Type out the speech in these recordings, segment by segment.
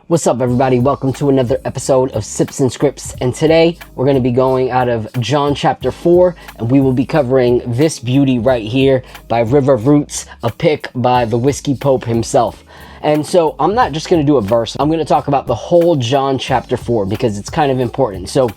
What's up, everybody? Welcome to another episode of Sips and Scripts, and today we're going to be going out of John chapter 4, and we will be covering this beauty right here by River Roots, a pick by the Whiskey Pope himself. And so I'm not just going to do a verse, I'm going to talk about the whole John chapter 4 because it's kind of important. So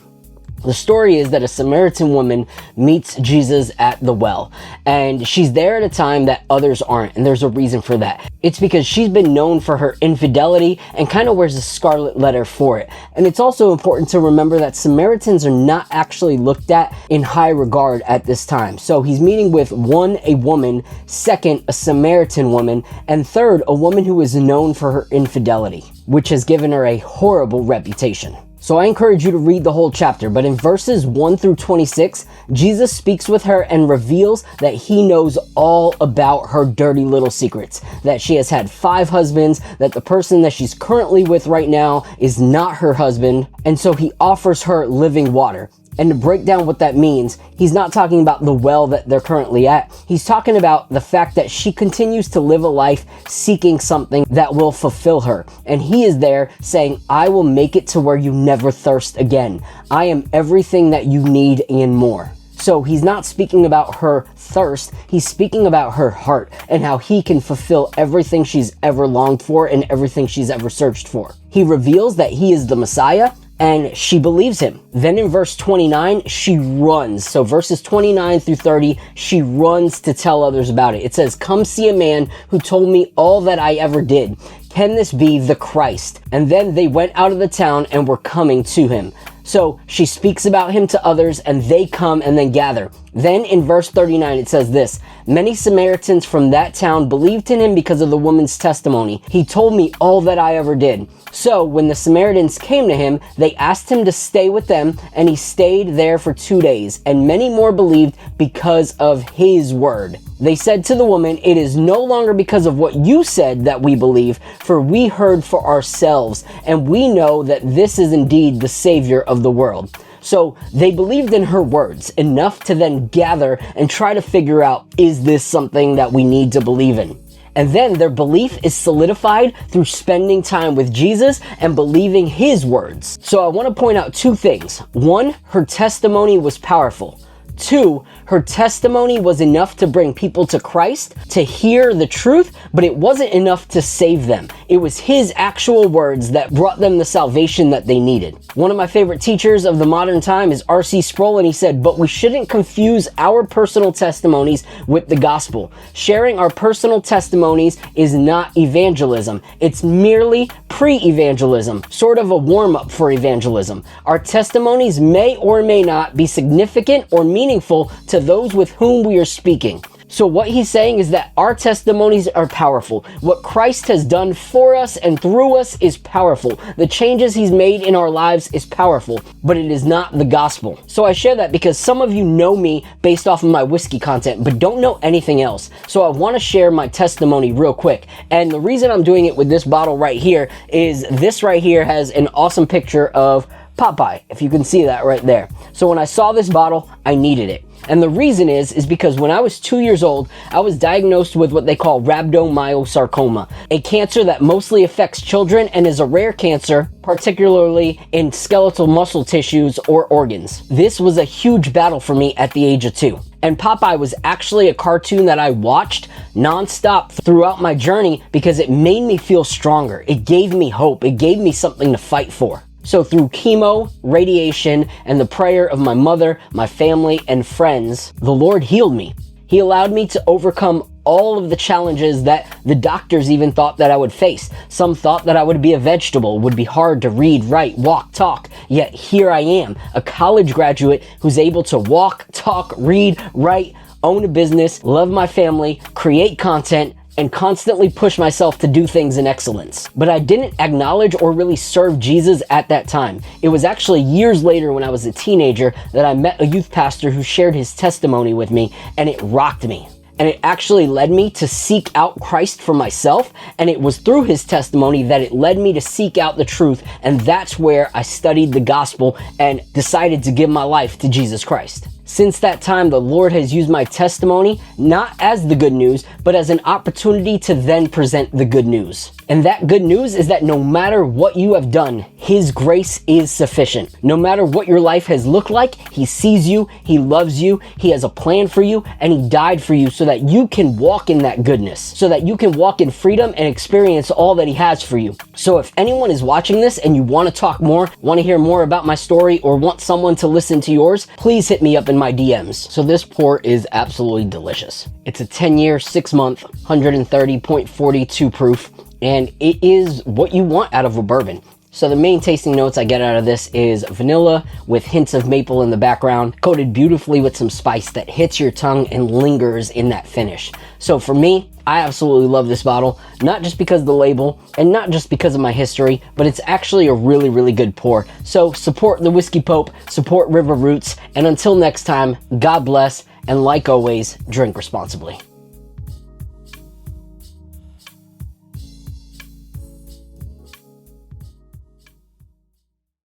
the story is that a Samaritan woman meets Jesus at the well, and she's there at a time that others aren't, and there's a reason for that. It's because she's been known for her infidelity and kind of wears a scarlet letter for it. And it's also important to remember that Samaritans are not actually looked at in high regard at this time. So he's meeting with one, a woman, second, a Samaritan woman, and third, a woman who is known for her infidelity, which has given her a horrible reputation. So I encourage you to read the whole chapter, but in verses 1 through 26, Jesus speaks with her and reveals that he knows all about her dirty little secrets, that she has had 5 husbands, that the person that she's currently with right now is not her husband, and so he offers her living water. And to break down what that means, he's not talking about the well that they're currently at. He's talking about the fact that she continues to live a life seeking something that will fulfill her. And he is there saying, I will make it to where you never thirst again. I am everything that you need and more. So he's not speaking about her thirst, he's speaking about her heart and how he can fulfill everything she's ever longed for and everything she's ever searched for. He reveals that he is the Messiah, and she believes him. Then in verse 29, she runs. So verses 29 through 30, she runs to tell others about it. It says, come see a man who told me all that I ever did. Can this be the Christ? And then they went out of the town and were coming to him. So she speaks about him to others, and they come and then gather. Then in verse 39, it says this, many Samaritans from that town believed in him because of the woman's testimony. He told me all that I ever did. So when the Samaritans came to him, they asked him to stay with them, and he stayed there for 2 days, and many more believed because of his word. They said to the woman, it is no longer because of what you said that we believe, for we heard for ourselves, and we know that this is indeed the Savior of the world. So they believed in her words enough to then gather and try to figure out, is this something that we need to believe in? And then their belief is solidified through spending time with Jesus and believing his words. So I want to point out 2 things. 1, her testimony was powerful. 2, her testimony was enough to bring people to Christ, to hear the truth, but it wasn't enough to save them. It was his actual words that brought them the salvation that they needed. One of my favorite teachers of the modern time is R.C. Sproul, and he said, but we shouldn't confuse our personal testimonies with the gospel. Sharing our personal testimonies is not evangelism. It's merely pre-evangelism, sort of a warm-up for evangelism. Our testimonies may or may not be significant or meaningful to those with whom we are speaking. So what he's saying is that our testimonies are powerful. What Christ has done for us and through us is powerful. The changes he's made in our lives is powerful, but it is not the gospel. So I share that because some of you know me based off of my whiskey content, but don't know anything else. So I want to share my testimony real quick. And the reason I'm doing it with this bottle right here is this right here has an awesome picture of Popeye, if you can see that right there. So when I saw this bottle, I needed it. And the reason is because when I was 2 years old, I was diagnosed with what they call rhabdomyosarcoma, a cancer that mostly affects children and is a rare cancer, particularly in skeletal muscle tissues or organs. This was a huge battle for me at the age of 2. And Popeye was actually a cartoon that I watched nonstop throughout my journey because it made me feel stronger. It gave me hope. It gave me something to fight for. So through chemo, radiation, and the prayer of my mother, my family, and friends, the Lord healed me. He allowed me to overcome all of the challenges that the doctors even thought that I would face. Some thought that I would be a vegetable, would be hard to read, write, walk, talk. Yet here I am, a college graduate who's able to walk, talk, read, write, own a business, love my family, create content, and constantly push myself to do things in excellence. But I didn't acknowledge or really serve Jesus at that time. It was actually years later when I was a teenager that I met a youth pastor who shared his testimony with me, and it rocked me. And it actually led me to seek out Christ for myself, and it was through his testimony that it led me to seek out the truth, and that's where I studied the gospel and decided to give my life to Jesus Christ. Since that time, the Lord has used my testimony not as the good news, but as an opportunity to then present the good news. And that good news is that no matter what you have done, His grace is sufficient. No matter what your life has looked like, He sees you, He loves you, He has a plan for you, and He died for you so that you can walk in that goodness, so that you can walk in freedom and experience all that He has for you. So if anyone is watching this and you want to talk more, want to hear more about my story, or want someone to listen to yours, please hit me up in my DMs. So this pour is absolutely delicious. It's a 10-year, 6-month, 130.42 proof, and it is what you want out of a bourbon. So the main tasting notes I get out of this is vanilla with hints of maple in the background, coated beautifully with some spice that hits your tongue and lingers in that finish. So for me, I absolutely love this bottle, not just because of the label and not just because of my history, but it's actually a really, really good pour. So support the Whiskey Pope, support River Roots, and until next time, God bless, and like always, drink responsibly.